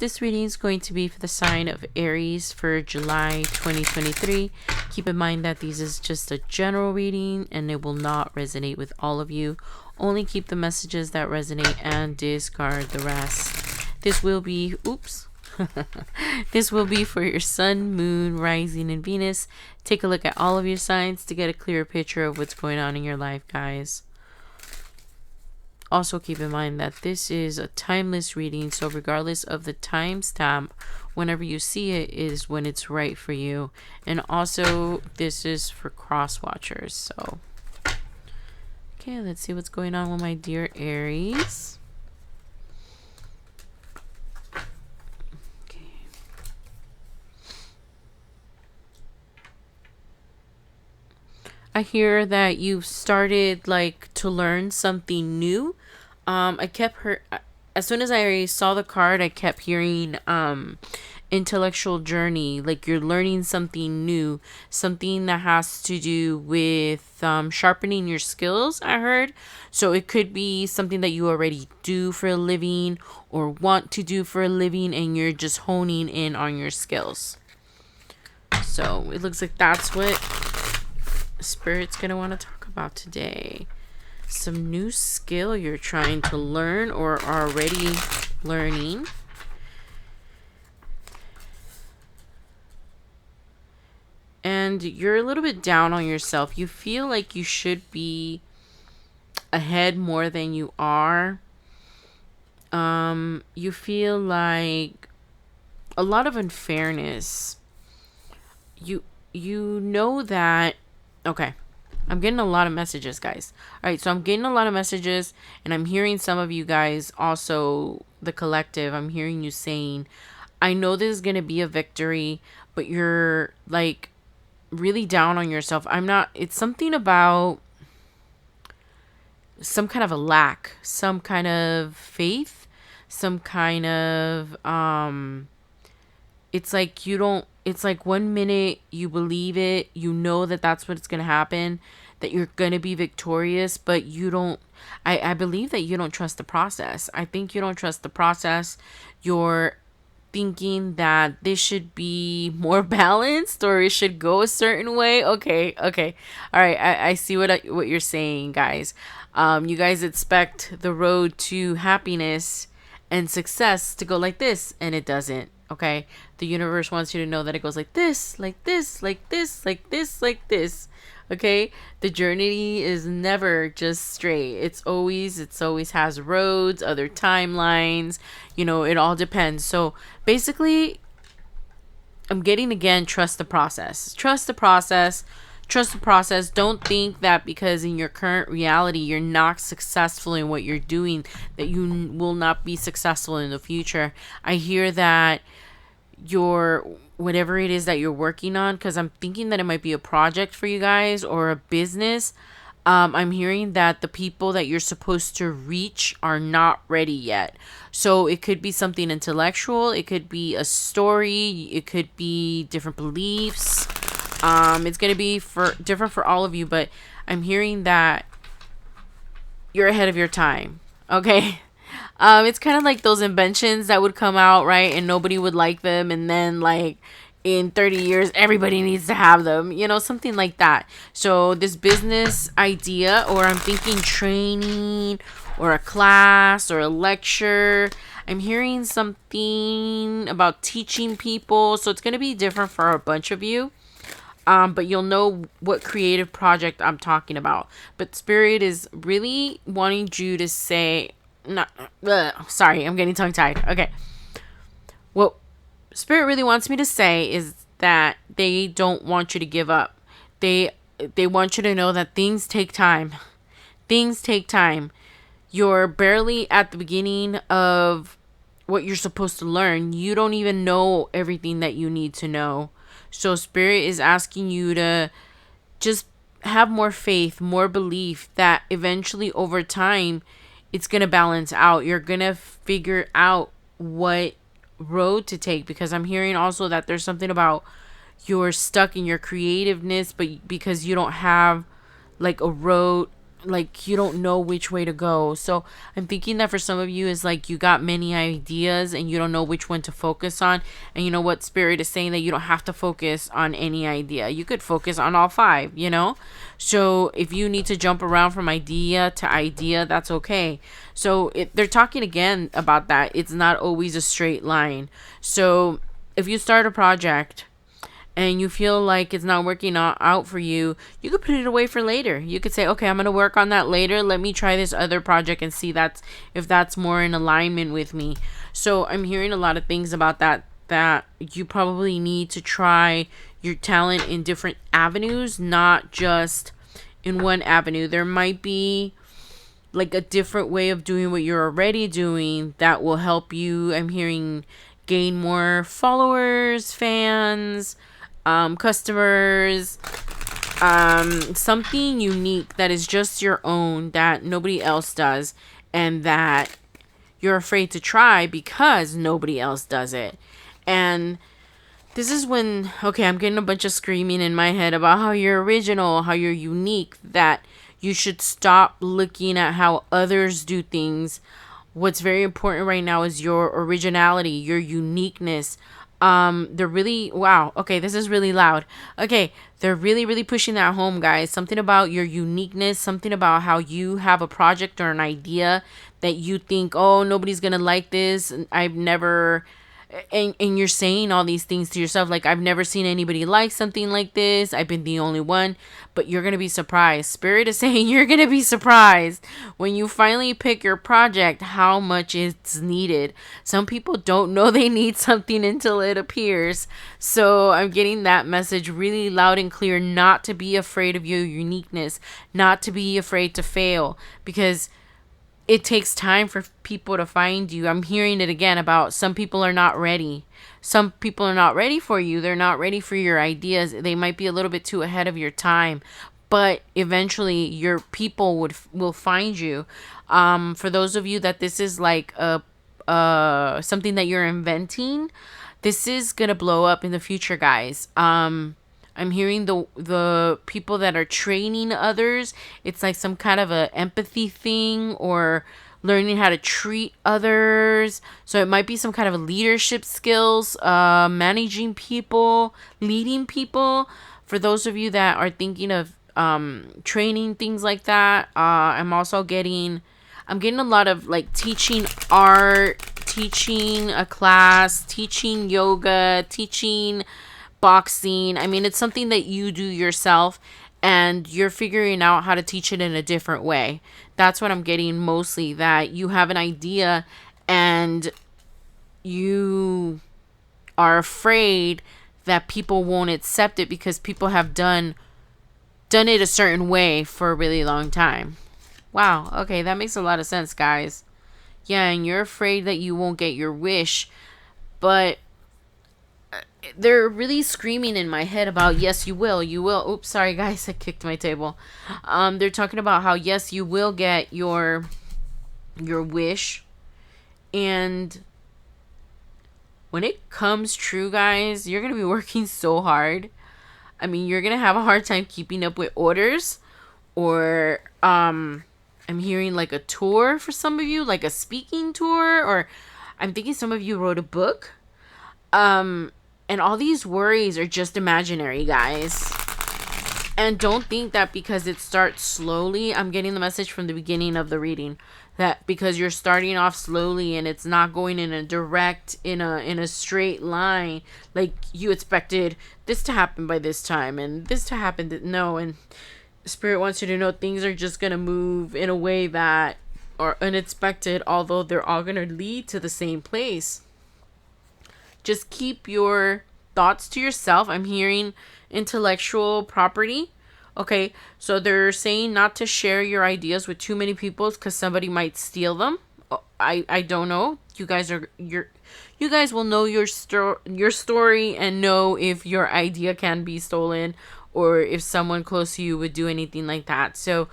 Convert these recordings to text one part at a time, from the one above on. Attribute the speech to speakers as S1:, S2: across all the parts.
S1: this reading is going to be for the sign of Aries for July 2023. Keep in mind that this is just a general reading and it will not resonate with all of you. Only keep the messages that resonate and discard the rest. This will be, this will be for your sun, moon, rising, and Venus. Take a look at all of your signs to get a clearer picture of what's going on in your life, guys. Also keep in mind that this is a timeless reading, so regardless of the timestamp, whenever you see it is when it's right for you. And also this is for cross watchers. So okay, let's see what's going on with my dear Aries. Okay. I hear that you've started like to learn something new. As soon as I saw the card, I kept hearing intellectual journey, like you're learning something new, something that has to do with sharpening your skills, I heard. So it could be something that you already do for a living or want to do for a living, and you're just honing in on your skills. So it looks like that's what Spirit's gonna want to talk about today. Some new skill you're trying to learn or are already learning. And you're a little bit down on yourself. You feel like you should be ahead more than you are. You feel like a lot of unfairness. You know that, okay. I'm getting a lot of messages, guys. All right, so I'm getting a lot of messages, and I'm hearing some of you guys, also the collective, I'm hearing you saying, I know this is going to be a victory, but you're like really down on yourself. It's something about some kind of a lack, some kind of faith, some kind of, it's like you don't, it's like 1 minute you believe it, you know that that's what's going to happen, that you're going to be victorious, but you don't, I believe that you don't trust the process. I think you don't trust the process. You're thinking that this should be more balanced or it should go a certain way. Okay. All right. I see what you're saying, guys. You guys expect the road to happiness and success to go like this, and it doesn't. Okay, the universe wants you to know that it goes like this, like this, like this, like this, like this. Okay, the journey is never just straight. It's always has roads, other timelines. You know, it all depends. So basically, I'm getting again, trust the process. Trust the process. Trust the process. Don't think that because in your current reality you're not successful in what you're doing, that you will not be successful in the future. I hear that your whatever it is that you're working on, because I'm thinking that it might be a project for you guys or a business. I'm hearing that the people that you're supposed to reach are not ready yet. So it could be something intellectual. It could be a story. It could be different beliefs. It's going to be different for all of you, but I'm hearing that you're ahead of your time. Okay. It's kind of like those inventions that would come out, right? And nobody would like them. And then like in 30 years, everybody needs to have them, you know, something like that. So this business idea, or I'm thinking training or a class or a lecture, I'm hearing something about teaching people. So it's going to be different for a bunch of you. But you'll know what creative project I'm talking about. But Spirit is really wanting you to say, sorry, I'm getting tongue-tied. Okay. What Spirit really wants me to say is that they don't want you to give up. They want you to know that things take time. Things take time. You're barely at the beginning of what you're supposed to learn. You don't even know everything that you need to know. So Spirit is asking you to just have more faith, more belief that eventually over time it's going to balance out. You're going to figure out what road to take, because I'm hearing also that there's something about you're stuck in your creativeness, but because you don't have like a road, like you don't know which way to go. So I'm thinking that for some of you is like you got many ideas and you don't know which one to focus on. And you know what, Spirit is saying that you don't have to focus on any idea. You could focus on all five, you know? So if you need to jump around from idea to idea, that's okay. So they're talking again about that. It's not always a straight line. So if you start a project and you feel like it's not working out for you, you could put it away for later. You could say, okay, I'm going to work on that later. Let me try this other project and see if that's more in alignment with me. So I'm hearing a lot of things about that you probably need to try your talent in different avenues, not just in one avenue. There might be like a different way of doing what you're already doing that will help you. I'm hearing gain more followers, fans, customers, something unique that is just your own that nobody else does, and that you're afraid to try because nobody else does it. And this is when, okay, I'm getting a bunch of screaming in my head about how you're original, how you're unique, that you should stop looking at how others do things. What's very important right now is your originality, your uniqueness. They're really, wow, okay, this is really loud. Okay, they're really, really pushing that home, guys. Something about your uniqueness, something about how you have a project or an idea that you think, oh, nobody's gonna like this. And I've never, and you're saying all these things to yourself, like, I've never seen anybody like something like this. I've been the only one. But you're gonna be surprised. Spirit is saying you're gonna be surprised when you finally pick your project how much it's needed. Some people don't know they need something until it appears. So I'm getting that message really loud and clear, not to be afraid of your uniqueness, not to be afraid to fail, because it takes time for people to find you. I'm hearing it again about some people are not ready. Some people are not ready for you. They're not ready for your ideas. They might be a little bit too ahead of your time, but eventually your people will find you. For those of you that this is like a something that you're inventing, this is gonna blow up in the future, guys. I'm hearing the people that are training others. It's like some kind of a empathy thing, or learning how to treat others. So it might be some kind of a leadership skills, managing people, leading people. For those of you that are thinking of training things like that, I'm getting a lot of like teaching art, teaching a class, teaching yoga, teaching boxing. I mean, it's something that you do yourself and you're figuring out how to teach it in a different way. That's what I'm getting mostly, that you have an idea and you are afraid that people won't accept it because people have done it a certain way for a really long time. Wow, okay, that makes a lot of sense, guys. Yeah, and you're afraid that you won't get your wish, but they're really screaming in my head about, yes, you will, you will. Oops, sorry, guys, I kicked my table. They're talking about how, yes, you will get your wish, and when it comes true, guys, you're gonna be working so hard. I mean, you're gonna have a hard time keeping up with orders, or I'm hearing like a tour for some of you, like a speaking tour, or I'm thinking some of you wrote a book. And all these worries are just imaginary, guys. And don't think that because it starts slowly, I'm getting the message from the beginning of the reading, that because you're starting off slowly and it's not going in a direct, in a straight line, like you expected this to happen by this time and this to happen. No, and Spirit wants you to know things are just going to move in a way that are unexpected, although they're all going to lead to the same place. Just keep your thoughts to yourself. I'm hearing intellectual property. Okay, so they're saying not to share your ideas with too many people because somebody might steal them. I don't know. You guys will know your story and know if your idea can be stolen or if someone close to you would do anything like that. So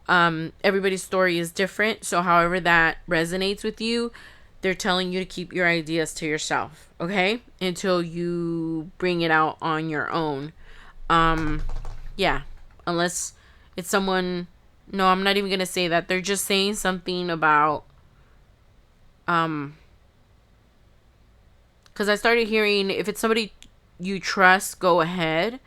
S1: everybody's story is different. So however that resonates with you, they're telling you to keep your ideas to yourself, okay? Until you bring it out on your own. Yeah. Unless it's someone No, I'm not even gonna say that. They're just saying something about um because I started hearing, if it's somebody you trust, go ahead.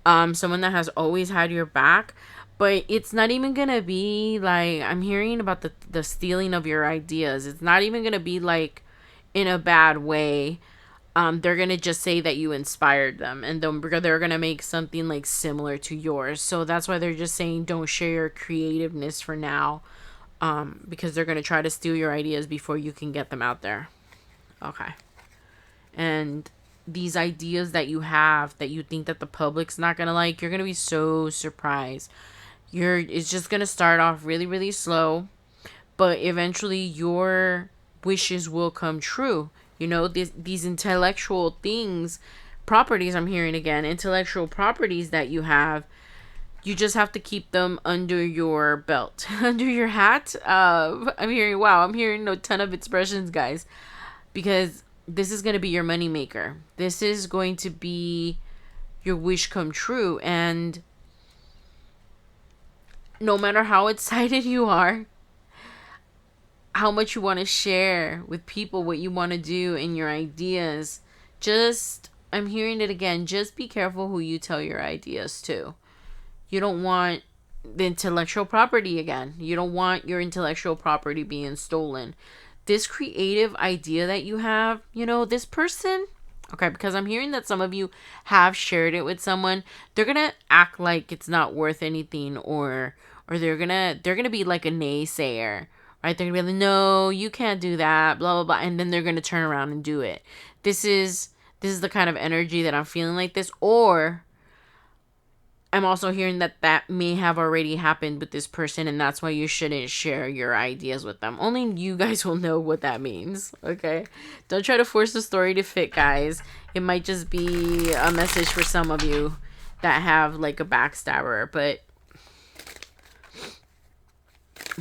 S1: Someone that has always had your back. But it's not even gonna be like, I'm hearing about the stealing of your ideas. It's not even gonna be like in a bad way. They're gonna just say that you inspired them, and they're gonna make something like similar to yours. So that's why they're just saying don't share your creativeness for now, because they're gonna try to steal your ideas before you can get them out there. Okay. And these ideas that you have that you think that the public's not gonna like, you're gonna be so surprised. It's just gonna start off really, really slow, but eventually your wishes will come true. These intellectual things, properties, I'm hearing again, intellectual properties that you have, you just have to keep them under your belt, under your hat. I'm hearing a ton of expressions, guys, because this is going to be your money maker. This is going to be your wish come true. And no matter how excited you are, how much you want to share with people what you want to do and your ideas, I'm hearing it again, just be careful who you tell your ideas to. You don't want the intellectual property again. You don't want your intellectual property being stolen. This creative idea that you have, this person, okay, because I'm hearing that some of you have shared it with someone, they're going to act like it's not worth anything, or they're going to be like a naysayer, right? They're going to be like, "No, you can't do that, blah blah blah," and then they're going to turn around and do it. This is the kind of energy that I'm feeling like this. Or I'm also hearing that may have already happened with this person, and that's why you shouldn't share your ideas with them. Only you guys will know what that means, okay? Don't try to force the story to fit, guys. It might just be a message for some of you that have like a backstabber, but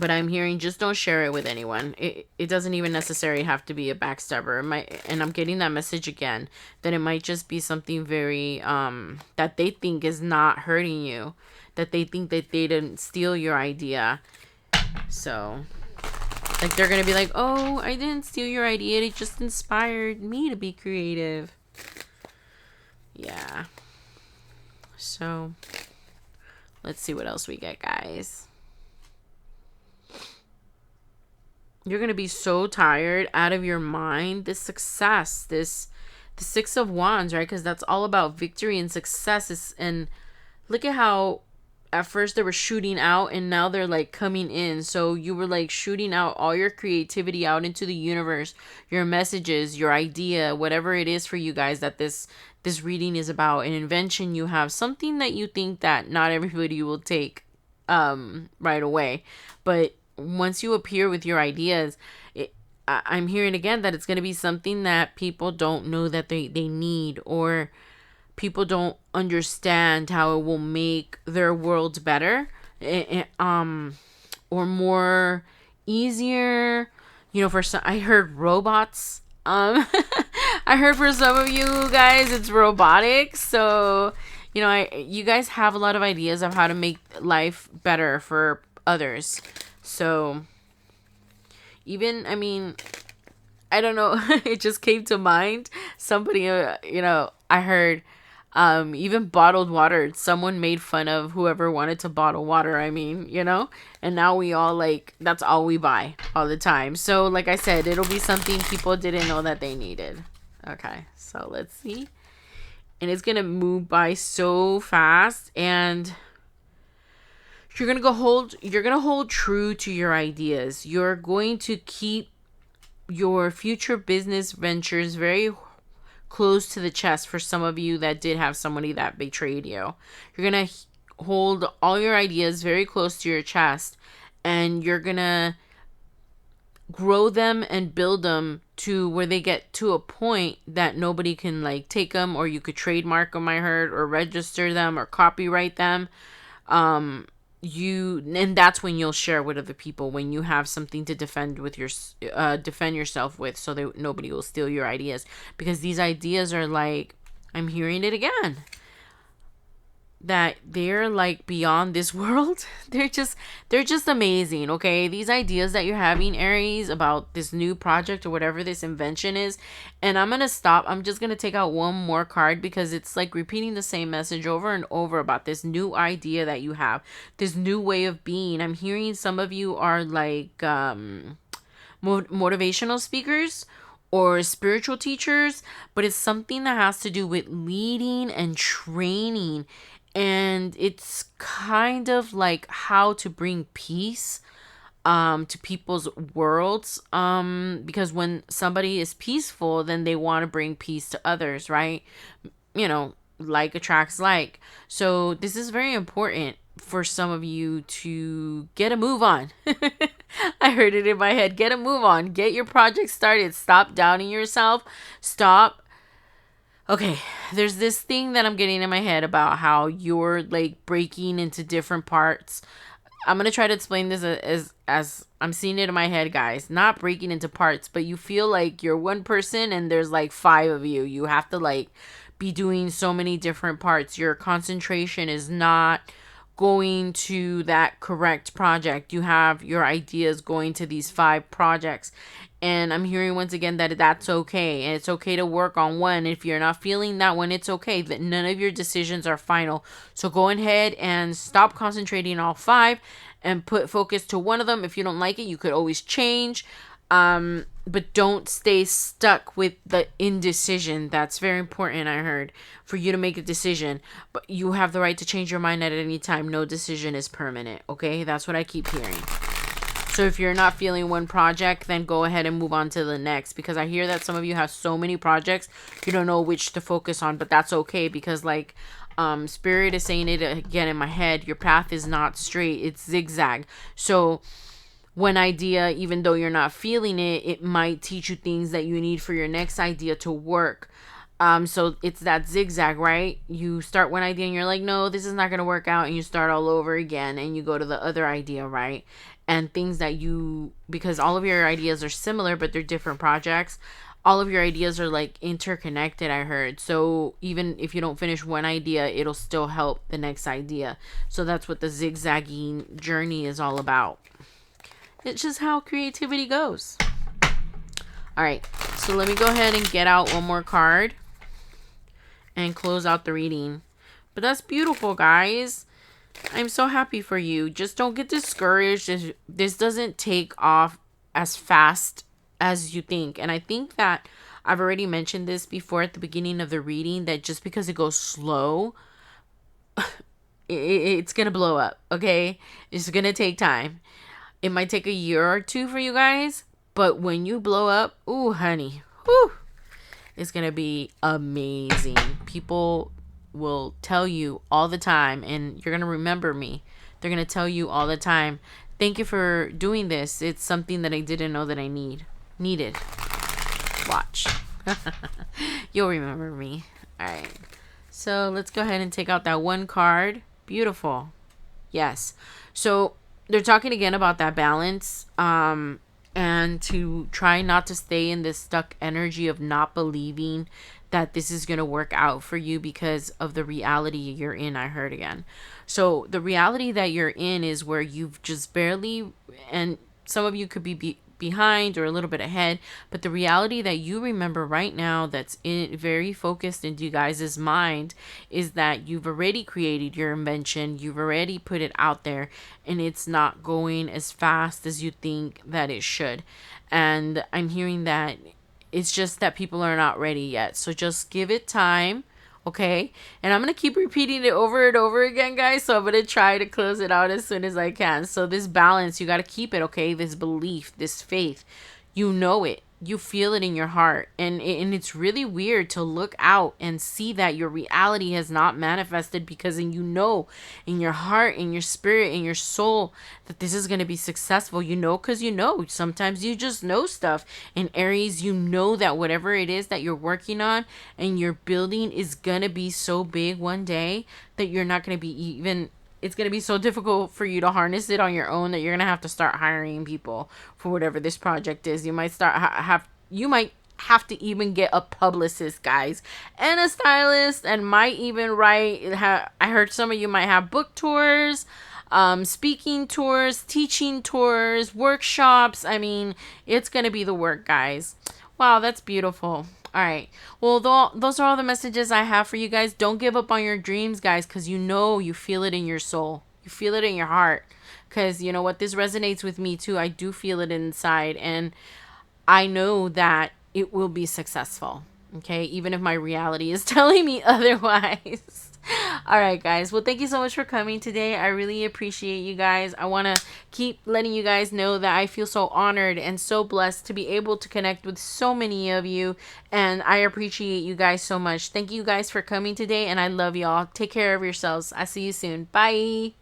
S1: I'm hearing just don't share it with anyone. It doesn't even necessarily have to be a backstabber. It might, and I'm getting that message again, that it might just be something very that they think is not hurting you, that they think that they didn't steal your idea. So like they're gonna be like, "Oh, I didn't steal your idea. It just inspired me to be creative." Yeah. So let's see what else we get, guys. You're going to be so tired, out of your mind. This success, the Six of Wands, right? Because that's all about victory and success. And look at how at first they were shooting out and now they're like coming in. So you were like shooting out all your creativity out into the universe, your messages, your idea, whatever it is for you guys that this reading is about. An invention you have, something that you think that not everybody will take right away. But once you appear with your ideas, I'm hearing again that it's going to be something that people don't know that they need, or people don't understand how it will make their world better, or more easier. For some, I heard robots. I heard for some of you guys it's robotics. So you guys have a lot of ideas of how to make life better for others. So even, I don't know, it just came to mind. Somebody, I heard even bottled water. Someone made fun of whoever wanted to bottle water. And now we all that's all we buy all the time. So like I said, it'll be something people didn't know that they needed. Okay, so let's see. And it's going to move by so fast, and you're going to hold true to your ideas. You're going to keep your future business ventures very close to the chest. For some of you that did have somebody that betrayed you, you're going to hold all your ideas very close to your chest, and you're going to grow them and build them to where they get to a point that nobody can take them, or you could trademark them, I heard, or register them or copyright them. And that's when you'll share with other people, when you have something to defend yourself with, so that nobody will steal your ideas. Because these ideas are I'm hearing it again, that they're like beyond this world. They're just amazing, okay? These ideas that you're having, Aries, about this new project or whatever this invention is. And I'm going to stop. I'm just going to take out one more card because it's like repeating the same message over and over about this new idea that you have, this new way of being. I'm hearing some of you are like motivational speakers or spiritual teachers, but it's something that has to do with leading and training. And it's kind of like how to bring peace to people's worlds, because when somebody is peaceful, then they want to bring peace to others, right? You know, like attracts like. So this is very important for some of you to get a move on. I heard it in my head. Get a move on. Get your project started. Stop doubting yourself. Stop. Okay, there's this thing that I'm getting in my head about how you're like breaking into different parts. I'm gonna try to explain this as I'm seeing it in my head, guys. Not breaking into parts, but you feel like you're one person and there's like five of you. You have to like be doing so many different parts. Your concentration is not going to that correct project. You have your ideas going to these five projects. And I'm hearing once again that that's okay. And it's okay to work on one. If you're not feeling that one, it's okay. That none of your decisions are final. So go ahead and stop concentrating on all five and put focus to one of them. If you don't like it, you could always change. But don't stay stuck with the indecision. That's very important, I heard, for you to make a decision. But you have the right to change your mind at any time. No decision is permanent, okay? That's what I keep hearing. So if you're not feeling one project, then go ahead and move on to the next. Because I hear that some of you have so many projects, you don't know which to focus on. But that's okay, because like Spirit is saying it again in my head. Your path is not straight. It's zigzag. So one idea, even though you're not feeling it, it might teach you things that you need for your next idea to work. So it's that zigzag, right? You start one idea and you're like, no, this is not going to work out. And you start all over again and you go to the other idea, right? And things that because all of your ideas are similar, but they're different projects. All of your ideas are like interconnected, I heard. So even if you don't finish one idea, it'll still help the next idea. So that's what the zigzagging journey is all about. It's just how creativity goes. All right, so let me go ahead and get out one more card and close out the reading. But that's beautiful, guys. I'm so happy for you. Just don't get discouraged. This doesn't take off as fast as you think. And I think that I've already mentioned this before at the beginning of the reading, that just because it goes slow, it's going to blow up, okay? It's going to take time. It might take a year or two for you guys, but when you blow up, ooh, honey, whew, it's going to be amazing. People will tell you all the time, and you're going to remember me. They're going to tell you all the time, thank you for doing this. It's something that I didn't know that I needed. Watch. You'll remember me. All right. So let's go ahead and take out that one card. Beautiful. Yes. So they're talking again about that balance, and to try not to stay in this stuck energy of not believing that this is going to work out for you because of the reality you're in, I heard again. So the reality that you're in is where you've just barely, and some of you could be behind or a little bit ahead, but the reality that you remember right now that's very focused into you guys' mind is that you've already created your invention, you've already put it out there, and it's not going as fast as you think that it should. And I'm hearing that it's just that people are not ready yet. So just give it time. Okay, and I'm going to keep repeating it over and over again, guys. So I'm going to try to close it out as soon as I can. So this balance, you got to keep it, okay? This belief, this faith, you know it. You feel it in your heart. And it's really weird to look out and see that your reality has not manifested, because you know in your heart, in your spirit, in your soul that this is going to be successful. You know, because you know. Sometimes you just know stuff. In Aries, you know that whatever it is that you're working on and you're building is going to be so big one day that you're not going to be even... It's going to be so difficult for you to harness it on your own that you're going to have to start hiring people for whatever this project is. You might have to even get a publicist, guys, and a stylist, and might even write. I heard some of you might have book tours, speaking tours, teaching tours, workshops. I mean, it's going to be the work, guys. Wow, that's beautiful. All right. Well, those are all the messages I have for you guys. Don't give up on your dreams, guys, because you feel it in your soul. You feel it in your heart. Because you know what? This resonates with me too. I do feel it inside. And I know that it will be successful. Okay. Even if my reality is telling me otherwise. All right, guys. Well, thank you so much for coming today. I really appreciate you guys. I want to keep letting you guys know that I feel so honored and so blessed to be able to connect with so many of you. And I appreciate you guys so much. Thank you guys for coming today. And I love y'all. Take care of yourselves. I'll see you soon. Bye.